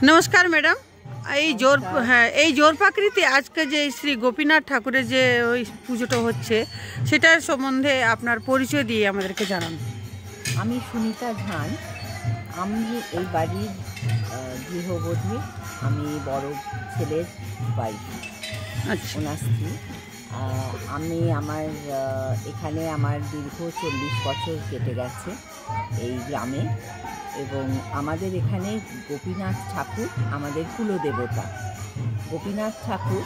নমস্কার ম্যাডাম। এই জোরপাকড়িতে আজকে যে শ্রী গোপীনাথ ঠাকুরের যে ওই পুজোটা হচ্ছে সেটার সম্বন্ধে আপনার পরিচয় দিয়ে আমাদেরকে জানান। আমি সুনিতা ঝান, আমি এই বাড়ির গৃহবধূ। আমি বড় ছেলের ওয়াইফ, ওনার স্ত্রী। আমি এখানে আমার দীর্ঘ 40 বছর কেটে গেছে এই গ্রামে, এবং আমাদের এখানে গোপীনাথ ঠাকুর আমাদের কুলদেবতা। গোপীনাথ ঠাকুর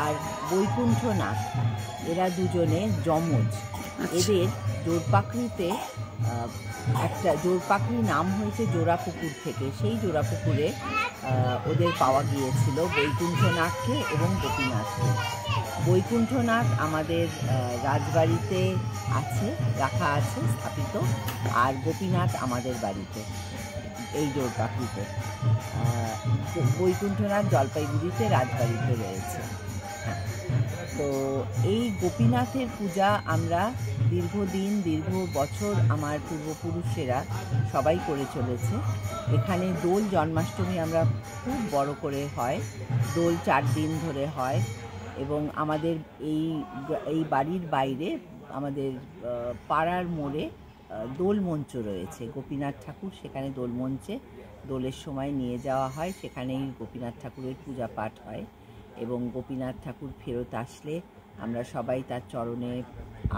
আর বৈকুণ্ঠনাথ এরা দুজনে যমজ। এদের জোরপাকড়িতে একটা জোরপাকড়ি নাম হয়েছে জোড়াপুকুর থেকে। সেই জোড়াপুকুরে ওদের পাওয়া গিয়েছিল বৈকুণ্ঠনাথকে এবং গোপীনাথকে। বৈকুণ্ঠনাথ আমাদের রাজবাড়িতে রাখা আছে স্থাপিত, আর গোপীনাথ আমাদের বাড়িতে এই জোরপাকড়িতে। বৈকুণ্ঠনাথ জলপাইগুড়িতে রাজবাড়িতে রয়েছে। তো এই গোপীনাথের পূজা আমরা দীর্ঘ বছর আমার পূর্বপুরুষেরা সবাই করে চলেছে। এখানে দোল জন্মাষ্টমী আমরা খুব বড় করে হয়, দোল 4 দিন ধরে হয়, এবং আমাদের এই বাড়ির বাইরে আমাদের পাড়ার মোড়ে দোল মঞ্চ রয়েছে। গোপীনাথ ঠাকুর সেখানে দোল মঞ্চে দোলের সময় নিয়ে যাওয়া হয়, সেখানেই গোপীনাথ ঠাকুরের পূজা পাঠ হয়। এবং গোপীনাথ ঠাকুর ফেরত আসলে আমরা সবাই তার চরণে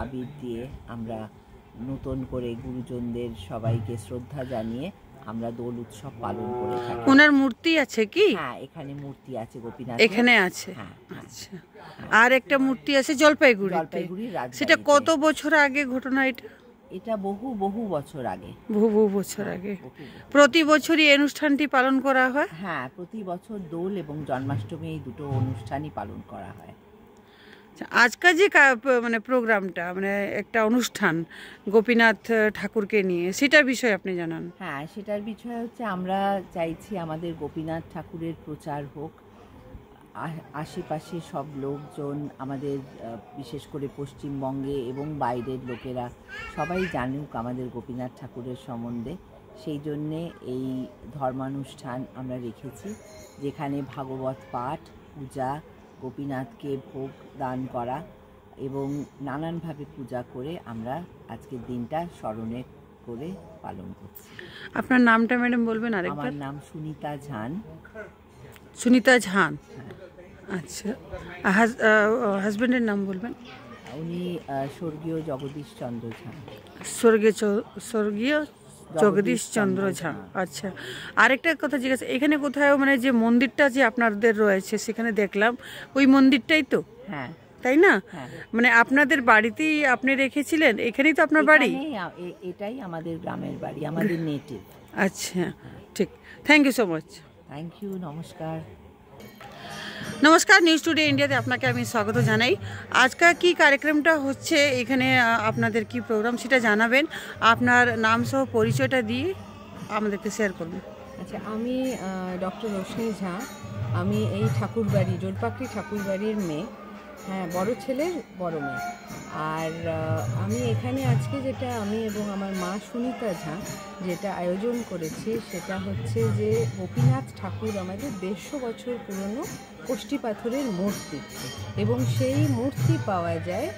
আবির দিয়ে আমরা নতুন করে গুরুজনদের সবাইকে শ্রদ্ধা জানিয়ে আমরা দোল উৎসব পালন করে থাকি। ওনার মূর্তি আছে কি? হ্যাঁ, এখানে মূর্তি আছে গোপীনাথ, এখানে আছে। হ্যাঁ, আচ্ছা। আর একটা মূর্তি আছে জলপাইগুড়ির রাজবাড়িতে। সেটা কত বছর আগে ঘটনা এটা? এটা বহু বছর আগে। বহু বছর আগে। প্রতি বছরই এই অনুষ্ঠানটি পালন করা হয়? হ্যাঁ, প্রতি বছর দোল এবং জন্মাষ্টমী এই দুটো অনুষ্ঠানই পালন করা হয়। আজকাল যে প্রোগ্রামটা একটা অনুষ্ঠান গোপীনাথ ঠাকুরকে নিয়ে, সেটার বিষয়ে আপনি জানান। হ্যাঁ, সেটার বিষয় হচ্ছে আমরা চাইছি আমাদের গোপীনাথ ঠাকুরের প্রচার হোক, আশেপাশে সব লোকজন, আমাদের বিশেষ করে পশ্চিমবঙ্গে এবং বাইরের লোকেরা সবাই জানুক আমাদের গোপীনাথ ঠাকুরের সম্বন্ধে। সেই জন্যে এই ধর্মানুষ্ঠান আমরা রেখেছি, যেখানে ভাগবত পাঠ, পূজা, গোপীনাথকে ভোগ দান করা এবং নানানভাবে পূজা করে আমরা আজকের দিনটা স্মরণে করে পালন করছি। আপনার নামটা ম্যাডাম বলবেন আরেকবার? আমার নাম সুনিতা ঝান। সুনিতা ঝান, আচ্ছা। হাজব্যান্ডের নাম বলবেন? উনি স্বর্গীয় জগদীশ চন্দ্র ঝা। স্বর্গীয় জগদীশ চন্দ্র ঝা, আচ্ছা। আরেকটা কথা জিজ্ঞাসা, এখানে কোথাও যে মন্দিরটা যে আপনাদের রয়েছে সেখানে দেখলাম, ওই মন্দিরটাই তো? হ্যাঁ, তাই না? আপনাদের বাড়িতেই আপনি রেখেছিলেন? এখানেই তো আপনার বাড়ি? এটাই আমাদের গ্রামের বাড়ি, আমাদের নেটিভ। আচ্ছা, ঠিক। Thank you so much. Thank you, নমস্কার। নমস্কার, নিউজ টুডে ইন্ডিয়াতে আপনাকে আমি স্বাগত জানাই। আজকাল কি কার্যক্রমটা হচ্ছে এখানে, আপনাদের কি প্রোগ্রাম সেটা জানাবেন। আপনার নাম সহ পরিচয়টা দিয়ে আমাদেরকে শেয়ার করবেন। আচ্ছা, আমি ডক্টর রোশনি ঝা। আমি এই ঠাকুরবাড়ি জোরপাকড়ি ঠাকুরবাড়ির মেয়ে, হ্যাঁ, বড় ছেলের বড় মেয়ে। আর আমি এখানে আজকে যেটা আমি এবং আমার মা সুনিতা ঝা যেটা আয়োজন করেছি সেটা হচ্ছে যে গোপীনাথ ঠাকুর আমাদের 150 বছর পুরনো কষ্টি পাথরের মূর্তি, এবং সেই মূর্তি পাওয়া যায়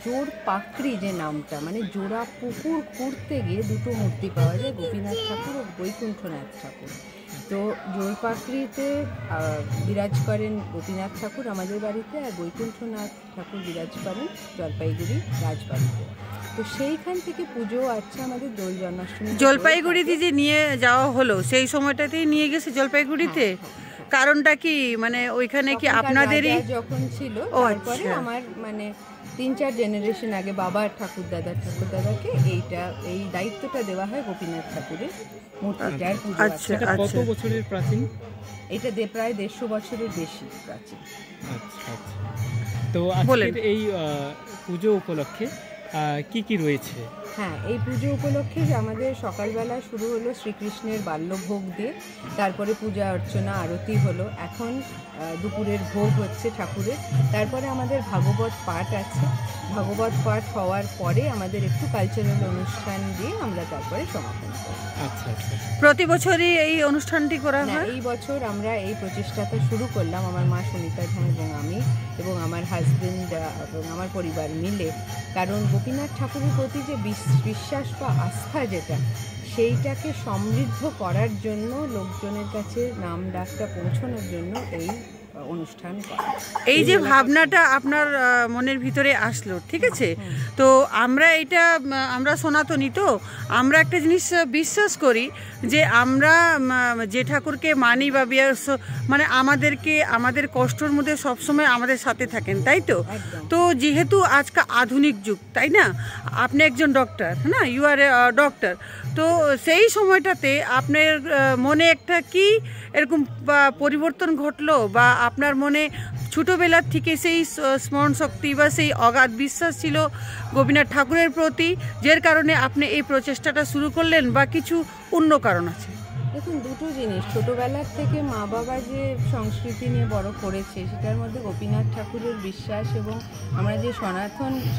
জোরপাকড়ি, যে নামটা জোড়া পুকুর খুঁড়তে গিয়ে দুটো মূর্তি পাওয়া যায়, গোপীনাথ ঠাকুর ও বৈকুণ্ঠনাথ ঠাকুর। তো জোরপাকড়িতে বিরাজ করেন গোপীনাথ ঠাকুর আমাদের বাড়িতে, আর বৈকুণ্ঠনাথ ঠাকুর বিরাজ করেন জলপাইগুড়ি রাজবাড়িতে। তো সেইখান থেকে পুজো আছে আমাদের দোল জন্মাষ্টমী। জলপাইগুড়িতে যে নিয়ে যাওয়া হলো সেই সময়টাতেই নিয়ে গেছে জলপাইগুড়িতে? কারণটা কি? ওইখানে কি আপনাদেরই যখন ছিল, তারপরে আমার 3-4 জেনারেশন আগে বাবার ঠাকুরদাদাকে এই দায়িত্বটা দেওয়া হয় গোপীনাথ ঠাকুরের মূর্তিটার পূজা। আচ্ছা, কত বছরের প্রাচীন? এটা প্রায় 150 বছরের বেশি প্রাচীন। আচ্ছা, তো আজকের এই পুজো উপলক্ষে কি রয়েছে? হ্যাঁ, এই পুজো উপলক্ষে যে আমাদের সকালবেলা শুরু হলো শ্রীকৃষ্ণের বাল্যভোগ দিয়ে, তারপরে পূজা অর্চনা আরতি হলো, এখন দুপুরের ভোগ হচ্ছে ঠাকুরের, তারপরে আমাদের ভাগবত পাঠ আছে। ভাগবত পাঠ হওয়ার পরে আমাদের একটু কালচারাল অনুষ্ঠান দিয়ে আমরা তারপরে সমাপন করি। আচ্ছা আচ্ছা। প্রতি বছরই এই অনুষ্ঠানটি করা না, হয়? এই বছর আমরা এই প্রচেষ্টাটা শুরু করলাম, আমার মা সুনিতা ঝা এবং আমি এবং আমার হাজবেন্ড এবং আমার পরিবার মিলে। কারণ গোপীনাথ ঠাকুরের প্রতি যে বিশ্বাস বা আস্থা যেটা, সেইটাকে সমৃদ্ধ করার জন্য, লোকজনের কাছে নাম ডাকটা পৌঁছানোর জন্য এই অনুষ্ঠান করা। এই যে ভাবনাটা আপনার মনের ভিতরে আসলো, ঠিক আছে, তো আমরা সনাতনী, তো আমরা একটা জিনিস বিশ্বাস করি যে আমরা যে ঠাকুরকে মানি বা মানে আমাদের কষ্টর মধ্যে সবসময় আমাদের সাথে থাকেন, তাই তো? তো যেহেতু আজকাল আধুনিক যুগ, তাই না, আপনি একজন ডক্টর, না, ইউ আর এ ডক্টর, তো সেই সময়টাতে আপনার মনে একটা কি এরকম পরিবর্তন ঘটলো, বা আপনার মনে ছোটোবেলার থেকে সেই স্মরণ শক্তি বা সেই অগাধ বিশ্বাস ছিল গোপীনাথ ঠাকুরের প্রতি, যার কারণে আপনি এই প্রচেষ্টাটা শুরু করলেন, বা কিছু অন্য কারণ আছে? দেখুন, দুটো জিনিস। ছোটোবেলার থেকে মা বাবা যে সংস্কৃতি নিয়ে বড় করেছে, সেটার মধ্যে গোপীনাথ ঠাকুরের বিশ্বাস এবং আমরা যে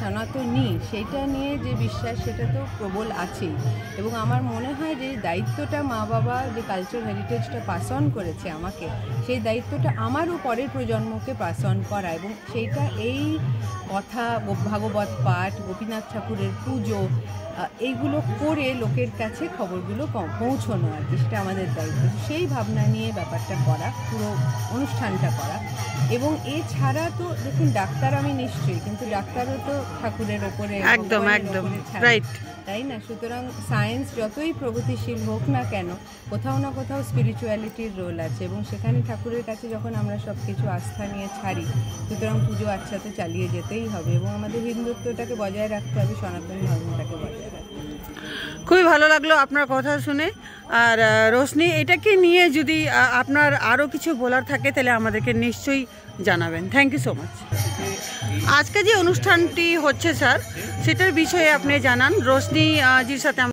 সনাতনী সেইটা নিয়ে যে বিশ্বাস, সেটা তো প্রবল আছেই। এবং আমার মনে হয় যে দায়িত্বটা মা বাবা যে কালচার হেরিটেজটা পাস অন করেছে আমাকে, সেই দায়িত্বটা আমারও পরের প্রজন্মকে পাস অন করা, এবং সেইটা এই কথা, ভাগবত পাঠ, গোপীনাথ ঠাকুরের পুজো, এইগুলো করে লোকের কাছে খবরগুলো পৌঁছানো আর কি, সেটা আমাদের দায়িত্ব। সেই ভাবনা নিয়ে ব্যাপারটা করা, পুরো অনুষ্ঠানটা করা। এবং এছাড়া তো দেখুন, ডাক্তার আমি নিশ্চয়ই, কিন্তু ডাক্তারও তো ঠাকুরের ওপরে, একদম রাইট, তাই না? সুতরাং সায়েন্স যতই প্রগতিশীল হোক না কেন, কোথাও না কোথাও স্পিরিচুয়ালিটির রোল আছে, এবং সেখানে ঠাকুরের কাছে যখন আমরা সব কিছু আস্থা নিয়ে ছাড়ি, সুতরাং পুজো আচ্ছা তো চালিয়ে যেতেই হবে, এবং আমাদের হিন্দুত্বটাকে বজায় রাখতে হবে, সনাতন ধর্মটাকে বজায় রাখতে হবে। খুবই ভালো লাগলো আপনার কথা শুনে। আর রোশনি, এটাকে নিয়ে যদি আপনার আরও কিছু বলার থাকে তাহলে আমাদেরকে নিশ্চয়ই জানাবেন। Thank you so much. আজকে যে অনুষ্ঠানটি হচ্ছে স্যার, সেটার বিষয়ে আপনি জানান রোশনি জির সাথে।